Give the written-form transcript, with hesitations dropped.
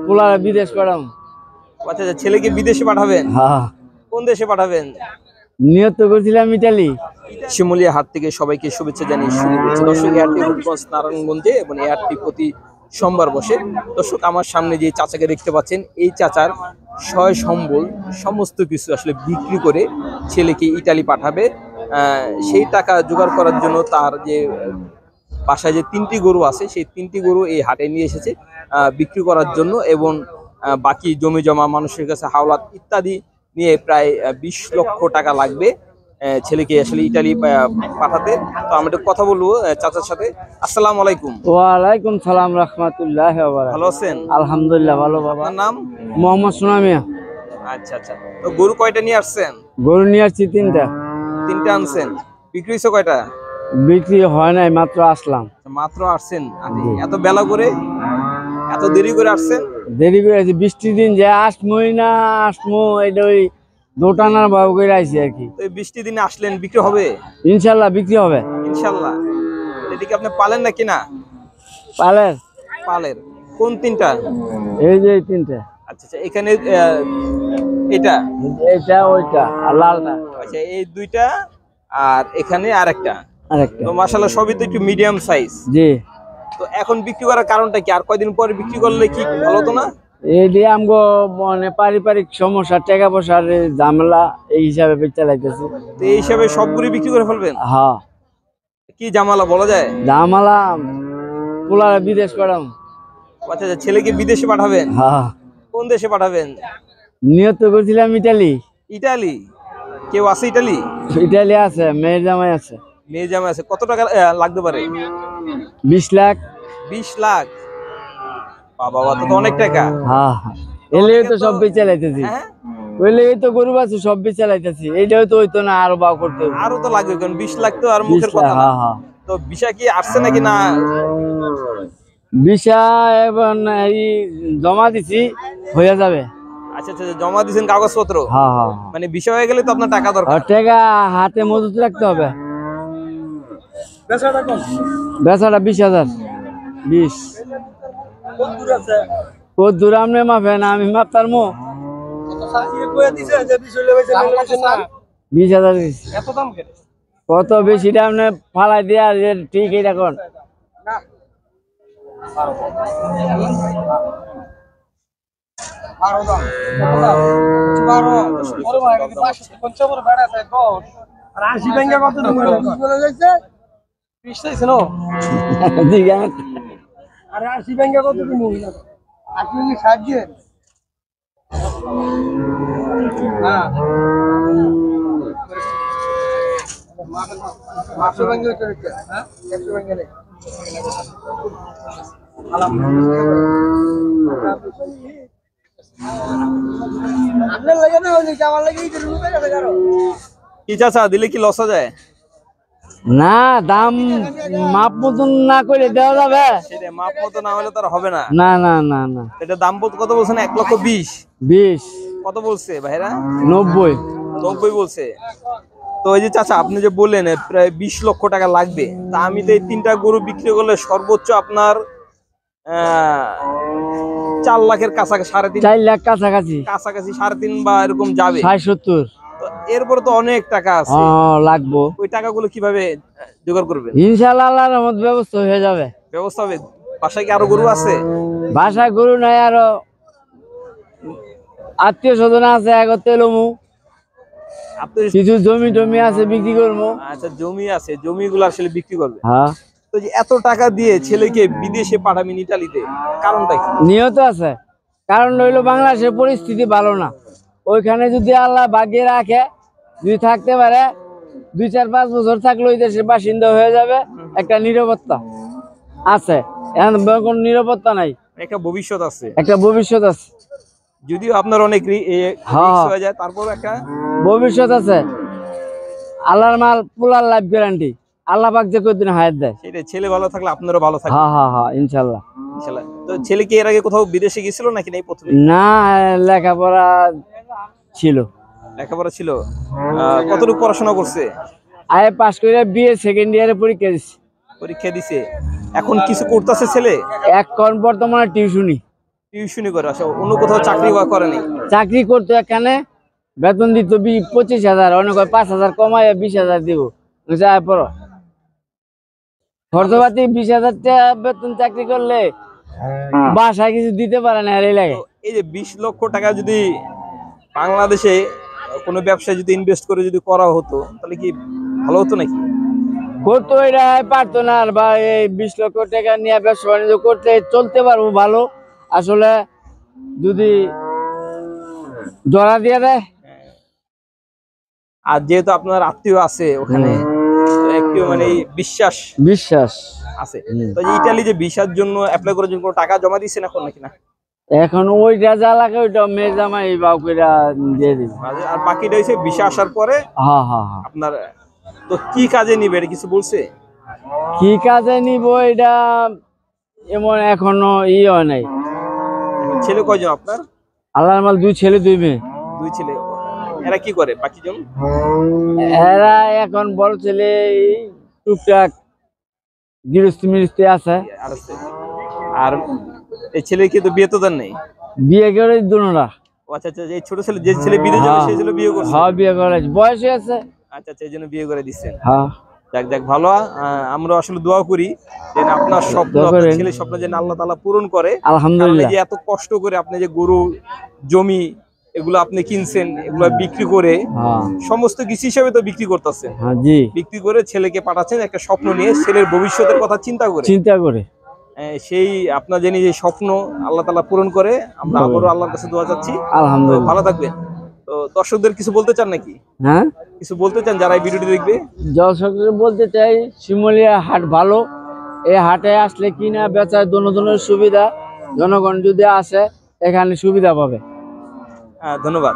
পোলারে বিদেশ পাঠাবো। আচ্ছা আচ্ছা, ছেলেকে বিদেশে পাঠাবেন? হ্যাঁ, কোন দেশে পাঠাবেন? নিয়ত করছিলাম ইটালি। শিমুলিয়া হাট থেকে সবাইকে শুভেচ্ছা জানিয়ে শুরু করছে দর্শক। এয়ারটি রূপগঞ্জ নারায়ণগঞ্জে এবং এয়ারটি প্রতি সোমবার বসে। দর্শক, আমার সামনে যে চাচাকে দেখতে পাচ্ছেন, এই চাচার সয় সম্বল সমস্ত কিছু আসলে বিক্রি করে ছেলেকে ইটালি পাঠাবে। সেই টাকা জোগাড় করার জন্য তার যে বাসায় যে 3টি গরু আছে, সেই 3টি গরু এই হাটে নিয়ে এসেছে বিক্রি করার জন্য, এবং বাকি জমি জমা মানুষের কাছে হাওলাত ইত্যাদি নিয়ে প্রায় 20 লক্ষ টাকা লাগবে ছেলেকে আসলে ইটালি পাঠাতে। তো আমরা একটু কথা বলবো চাচার সাথে। আসসালামু আলাইকুম। ওয়ালাইকুম সালাম রাহমাতুল্লাহি ওয়া বারাকাতুহু। ভালো আছেন? আলহামদুলিল্লাহ ভালো বাবা। আপনার নাম? মোহাম্মদ সুনামিয়া। আচ্ছা আচ্ছা, তো গরু কয়টা নিয়ে আসছেন? গরু নিয়ে আসছি 3টা। 3টা আনছেন। বিক্রি হয়েছে কয়টা? বিক্রি হয় নাই, মাত্র আসলাম। মাত্র আসছেন? এত বেলা করে, এত দেরি করে আসছেন? দেরি করে আছি, বৃষ্টির দিন যে আসমই না আসমো, এটা ওই দোটানার ভাব করে আইছি আর কি। তো এই বৃষ্টি দিনে আসলেন, বিক্রি হবে? ইনশাল্লাহ বিক্রি হবে। ইনশাল্লাহ। এদিকে আপনি পালেন না কিনা? পালের। পালের। কোন 3টা? এই যে 3টা। আচ্ছা আচ্ছা, এখানে এটা, এটা ওইটা আর লালটা। আচ্ছা, এই 2টা আর এখানে আরেকটা। আরেকটা। তো মাশাআল্লাহ সবই তো একটু মিডিয়াম সাইজ। জি। তো এখন বিক্রি করার কারণটা কি? আর কয়দিন পরে বিক্রি করলে কি ভালো হতো না? এই দিয়ে আমগো মানে পারিবারিক সমস্যা, টাকা পয়সার ঝামেলা, এই হিসাবে বেচা লাগতেছে। তো এই হিসাবে সবগুলি বিক্রি করে ফেলবেন? হ্যাঁ। কি ঝামেলা বলা যায়? ঝামেলা, পোলারে বিদেশ পাঠাবো। আচ্ছা আচ্ছা, ছেলেকে বিদেশে পাঠাবেন? হ্যাঁ। কোন দেশে পাঠাবেন? নিয়ত করছিলাম ইটালি। ইটালি? কেউ আছে ইটালি? ইটালি আছে, মেয়ের জামাই আছে। মেয়ে জামাই আছে। কত টাকা লাগতে পারে? 20 লাখ। 20 লাখ? বাবা, তো অনেক টাকা। হ্যাঁ, এলেই তো সব বেচে লাইতেছি। হ্যাঁ, ওইলেই তো গরু আছে, সব বেচে লাইতেছি। এইটাও তো হইতো না, আরো বাও করতে হবে। আরো তো লাগবে, কারণ 20 লাখ তো আর মুখের কথা না। হ্যাঁ হ্যাঁ। তো ভিসা কি আসছে নাকি না? ভিসা এখন এই জমা দিছি, হয়ে যাবে। আচ্ছা আচ্ছা, জমা দিয়েছেন কাগজপত্র? হ্যাঁ হ্যাঁ। মানে ভিসা হয়ে গেলে তো আপনার টাকা দরকার। টাকা হাতে মজুত রাখতে হবে। বেচাটা 20,000। 20। কত দূর আপনি মাপেন, আমি মাপতার মো। 20,000। কত বেশিটা আপনি ফালাই দিয়া ঠিক এটা কোন? কি চাচা, দিলে কি লস যায়? না, দাম মাপ মতন না করে দেওয়া যাবে। সেটা মাপ মতো না হলে তো আর হবে না। না না না না। এটা দাম কত বলছেন? 1,20,000। 20। কত বলছে ভাইরা? 90। 90 বলছে। তো এই যে চাচা, আপনি যে বললেন প্রায় 20 লক্ষ টাকা লাগবে, তা আমি তো এই 3টা গরু বিক্রি করলে সর্বোচ্চ আপনার 4 লাখের কাছাকাছি, 3.5 4 লাখ কাছাকাছি। কাছাকাছি 3.5 বা এরকম যাবে। 60-70। তো এরপরে তো অনেক টাকা আছে। লাগবো। ওই টাকাগুলো কিভাবে জোগাড় করবেন? ইনশাআল্লাহ আল্লাহর রহমতে ব্যবস্থা হয়ে যাবে। ব্যবস্থা হবে? বাসায় কি আরো গরু আছে? বাসায় গরু নাই, আরো আত্মীয় স্বজন আছে, তেলমু কিছু জমি টমি আছে, বিক্রি করবো। আচ্ছা, জমি আছে, জমিগুলো আসলে বিক্রি করবে? হ্যাঁ। তো যে এত টাকা দিয়ে ছেলেকে বিদেশে পাঠাবেন ইটালিতে, কারণটা কি? নিয়ত আছে। কারণ হইলো বাংলাদেশের পরিস্থিতি ভালো না। ওইখানে যদি আল্লাহ ভাগ্যে রাখে, যদি থাকতে পারে, 2-4-5 বছর থাকলে ওই দেশের বাসিন্দা হয়ে যাবে। একটা নিরাপত্তা আছে, এখন কোনো নিরাপত্তা নাই। একটা ভবিষ্যৎ আছে। একটা ভবিষ্যৎ আছে, যদিও আপনার অনেক রিস্ক হয়ে যায়, তারপর একটা ভবিষ্যৎ আছে। আল্লাহর মাল, পুলার লাইফ গ্যারান্টি। আল্লাহ পাক যে কতদিন হায়াত দেয়। সেটা ছেলে ভালো থাকলে আপনারও ভালো থাকবে। হ্যাঁ হ্যাঁ হ্যাঁ, ইনশাআল্লাহ। ইনশাআল্লাহ। তো ছেলে কি এর আগে কোথাও বিদেশে গিয়েছিল নাকি এই প্রথমে? না, লেখাপড়া ছিল। লেখাপড়া ছিল। কতটুকু পড়াশোনা করছে? আগে পাস করে বিএ সেকেন্ড ইয়ারে পরীক্ষা দিছি। পরীক্ষা দিছে। এখন কিছু করতেছে ছেলে? এখন বর্তমানে টিউশনি। টিউশনি করে আসে, অন্য কোথাও চাকরি বা করে নাই? চাকরি করতো এখানে, বেতন দিত 25,000, অনেক 5,000 কমায় 20,000 দিব। যায় পড়ো খরচপাতি 20,000 টাকা বেতন চাকরি করলে বাসায় কিছু দিতে পারে না, আর এই লাগে। তো এই যে 20 লক্ষ টাকা যদি বাংলাদেশে কোনো ব্যবসায় যদি ইনভেস্ট করে যদি করা হতো তাহলে কি ভালো হতো নাকি? করতো, এটা পারতো না। আর বা এই 20 লক্ষ টাকা নিয়ে ব্যবসা বাণিজ্য করতে চলতে পারবো ভালো, আসলে যদি ধরা দিয়ে দেয়। আর যেহেতু আপনার আত্মীয় আছে ওখানে, তো একটু মানে বিশ্বাস বিশ্বাস আছে। তো এই ইতালি যে ভিসার জন্য অ্যাপ্লাই করার জন্য কোনো টাকা জমা দিয়েছেন এখন নাকি না? এখন ওইটা যা লাগে ওইটা মেয়ে জামাই বাবুরা দিয়ে দিবে। আর বাকিটা হচ্ছে ভিসা আসার পরে হ্যাঁ হ্যাঁ হ্যাঁ। আপনার তো কি কাজে নিবে এটা কিছু বলছে? কি কাজে নিব এটা এমন এখনো হয় নাই। ছেলে কয়জন আপনার? আল্লাহর মাল 2 ছেলে 2 মেয়ে। 2 ছেলে। এরা কি করে বাকি জন? এরা এখন বড় ছেলে এই টুকটাক গৃহস্থী মিরস্থী আছে। আর এই ছেলে কি তো বিয়ে তো দেন নাই? বিয়ে করে দুনোরা। ও আচ্ছা আচ্ছা, এই ছোট ছেলে যে ছেলে বিদেশ যাবে সেই ছেলে বিয়ে করছে? হ্যাঁ বিয়ে করে, বয়স হয়েছে। আচ্ছা আচ্ছা, এই জন্য বিয়ে করে দিচ্ছেন। হ্যাঁ যাক যাক ভালো। আমরা আসলে দোয়া করি যে আপনার স্বপ্ন, আপনার ছেলের স্বপ্ন যেন আল্লাহ তাআলা পূরণ করে। আলহামদুলিল্লাহ। যে এত কষ্ট করে আপনি যে গরু জমি এগুলো আপনি কিনছেন, এগুলো বিক্রি করে সমস্ত কিছু হিসেবে তো বিক্রি করতেছেন। হ্যাঁ জি। বিক্রি করে ছেলেকে পাঠাচ্ছেন একটা স্বপ্ন নিয়ে, ছেলের ভবিষ্যতের কথা চিন্তা করে। সেই আপনার যে নিজের স্বপ্ন আল্লাহ তাআলা পূরণ করে। আমরা আবারও আল্লাহর কাছে দোয়া চাচ্ছি। আলহামদুলিল্লাহ। ভালো থাকবেন। তো দর্শকদের কিছু বলতে চান নাকি? হ্যাঁ, কিছু বলতে চান যারা এই ভিডিওটি দেখবে? দর্শকদের বলতে চাই শিমুলিয়া হাট ভালো। এই হাটে আসলে কিনা বেচার ধরনের সুবিধা, জনগণ যদি আসে এখানে সুবিধা পাবে। ধন্যবাদ।